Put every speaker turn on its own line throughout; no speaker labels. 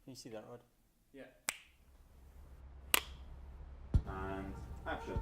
Can you see that, Rod?
Yeah. And action.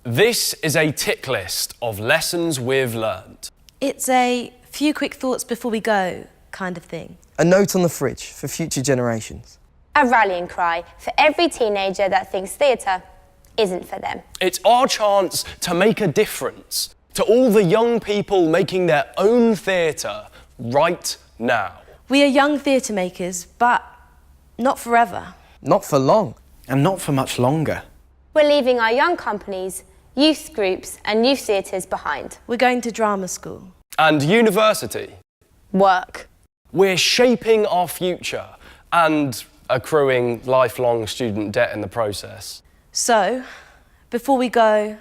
This is a tick list of lessons we've learned.
It's a few quick thoughts before we go kind of thing.
A note on the fridge for future generations.
A rallying cry for every teenager that thinks theatre isn't for them.
It's our chance to make a difference to all the young people making their own theatre right now.
We are young theatre makers, but not forever.
Not for long.
And not for much longer.
We're leaving our young companies, youth groups and youth theatres behind.
We're going to drama school.
And university.
Work.
We're shaping our future and accruing lifelong student debt in the process.
So, before we go,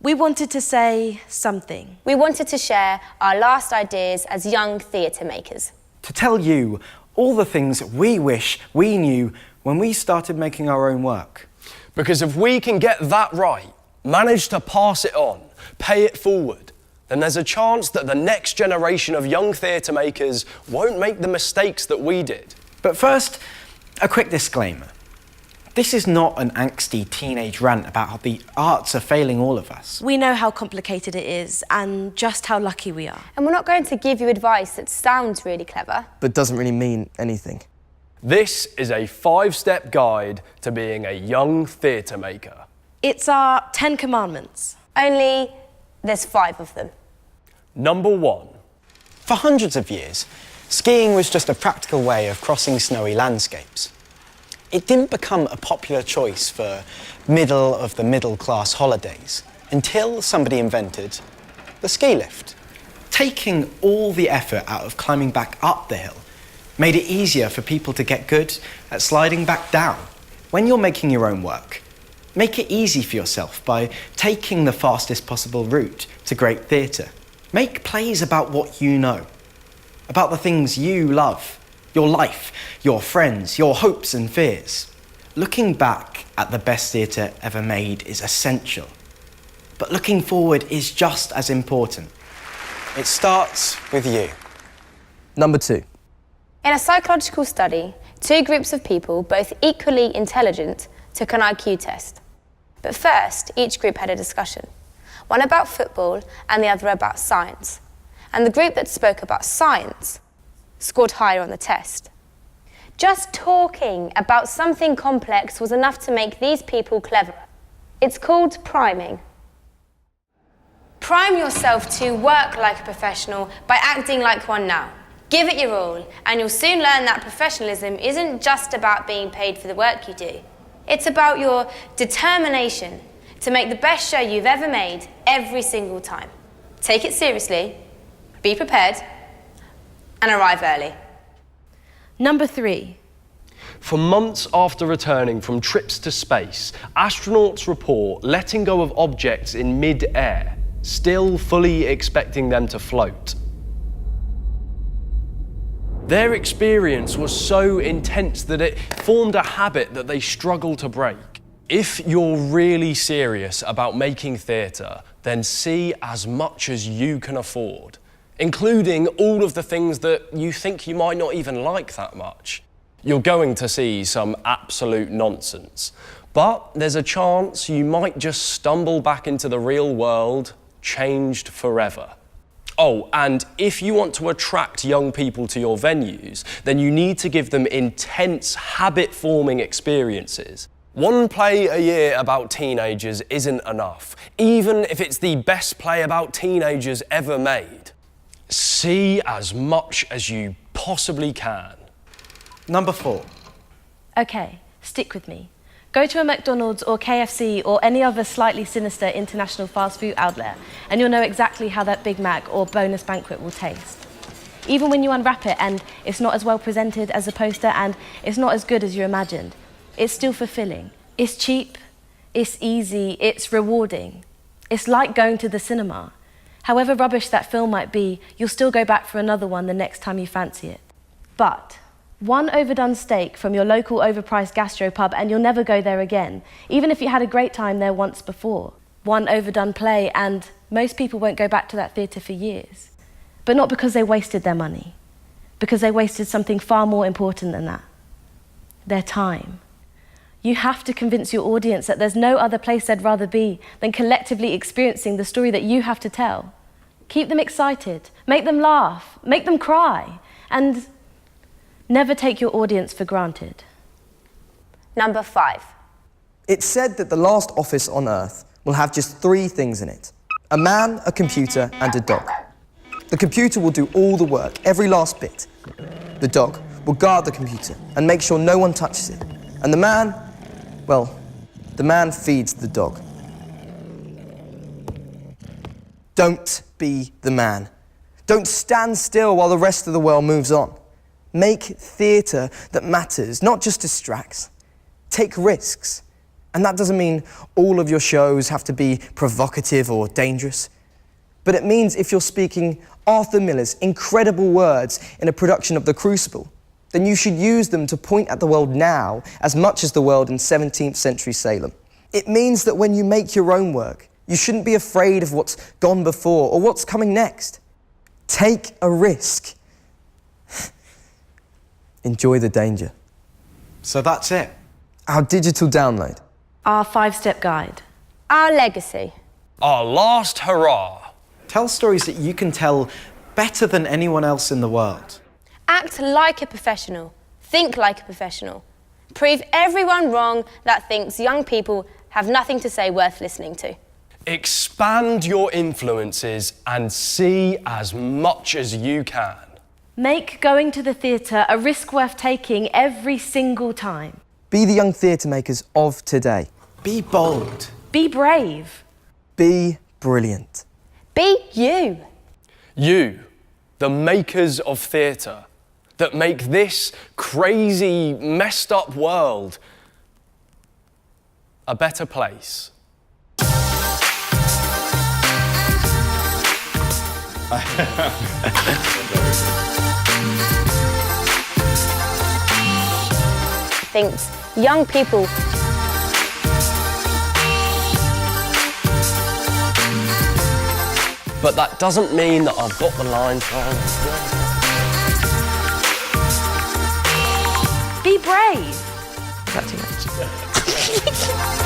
we wanted to say something.
We wanted to share our last ideas as young theatre makers.
To tell you all the things we wish we knew when we started making our own work.
Because if we can get that right, manage to pass it on, pay it forward, then there's a chance that the next generation of young theatre makers won't make the mistakes that we did.
But first, a quick disclaimer. This is not an angsty teenage rant about how the arts are failing all of us.
We know how complicated it is and just how lucky we are.
And we're not going to give you advice that sounds really clever.
But doesn't really mean anything.
This is a 5-step guide to being a young theatre maker.
It's our 10 commandments.
Only there's 5 of them.
Number 1.
For hundreds of years, skiing was just a practical way of crossing snowy landscapes. It didn't become a popular choice for middle-of-the-middle-class holidays until somebody invented the ski lift.
Taking all the effort out of climbing back up the hill made it easier for people to get good at sliding back down. When you're making your own work, make it easy for yourself by taking the fastest possible route to great theatre. Make plays about what you know, about the things you love, your life, your friends, your hopes and fears. Looking back at the best theatre ever made is essential, but looking forward is just as important.
It starts with you.
Number 2.
In a psychological study, 2 groups of people, both equally intelligent, took an IQ test. But first, each group had a discussion. One about football and the other about science. And the group that spoke about science scored higher on the test. Just talking about something complex was enough to make these people cleverer. It's called priming. Prime yourself to work like a professional by acting like one now. Give it your all, and you'll soon learn that professionalism isn't just about being paid for the work you do. It's about your determination to make the best show you've ever made every single time. Take it seriously, be prepared, and arrive early.
Number 3.
For months after returning from trips to space, astronauts report letting go of objects in mid-air, still fully expecting them to float. Their experience was so intense that it formed a habit that they struggle to break. If you're really serious about making theatre, then see as much as you can afford, including all of the things that you think you might not even like that much. You're going to see some absolute nonsense, but there's a chance you might just stumble back into the real world, changed forever. Oh, and if you want to attract young people to your venues, then you need to give them intense habit-forming experiences. One play a year about teenagers isn't enough, even if it's the best play about teenagers ever made. See as much as you possibly can.
Number 4.
Okay, stick with me. Go to a McDonald's or KFC or any other slightly sinister international fast food outlet and you'll know exactly how that Big Mac or bonus banquet will taste. Even when you unwrap it and it's not as well presented as a poster and it's not as good as you imagined, it's still fulfilling. It's cheap, It's easy, it's rewarding. It's like going to the cinema. However rubbish that film might be, you'll still go back for another one the next time you fancy it. But one overdone steak from your local overpriced gastropub and you'll never go there again, even if you had a great time there once before. One overdone play and most people won't go back to that theatre for years. But not because they wasted their money, because they wasted something far more important than that, their time. You have to convince your audience that there's no other place they'd rather be than collectively experiencing the story that you have to tell. Keep them excited, make them laugh, make them cry, and never take your audience for granted.
Number 5.
It's said that the last office on Earth will have just 3 things in it: a man, a computer, and a dog. The computer will do all the work, every last bit. The dog will guard the computer and make sure no one touches it. And the man, well, the man feeds the dog. Don't be the man. Don't stand still while the rest of the world moves on. Make theatre that matters, not just distracts. Take risks. And that doesn't mean all of your shows have to be provocative or dangerous. But it means if you're speaking Arthur Miller's incredible words in a production of The Crucible, then you should use them to point at the world now as much as the world in 17th century Salem. It means that when you make your own work, you shouldn't be afraid of what's gone before or what's coming next. Take a risk. Enjoy the danger.
So that's it.
Our digital download.
Our 5-step guide.
Our legacy.
Our last hurrah.
Tell stories that you can tell better than anyone else in the world.
Act like a professional. Think like a professional. Prove everyone wrong that thinks young people have nothing to say worth listening to.
Expand your influences and see as much as you can.
Make going to the theatre a risk worth taking every single time.
Be the young theatre makers of today.
Be bold.
Be brave.
Be brilliant.
Be you.
You, the makers of theatre, that make this crazy, messed up world a better place.
Thinks young people
But that doesn't mean that I've got the lines wrong.
Be brave. Is that too much?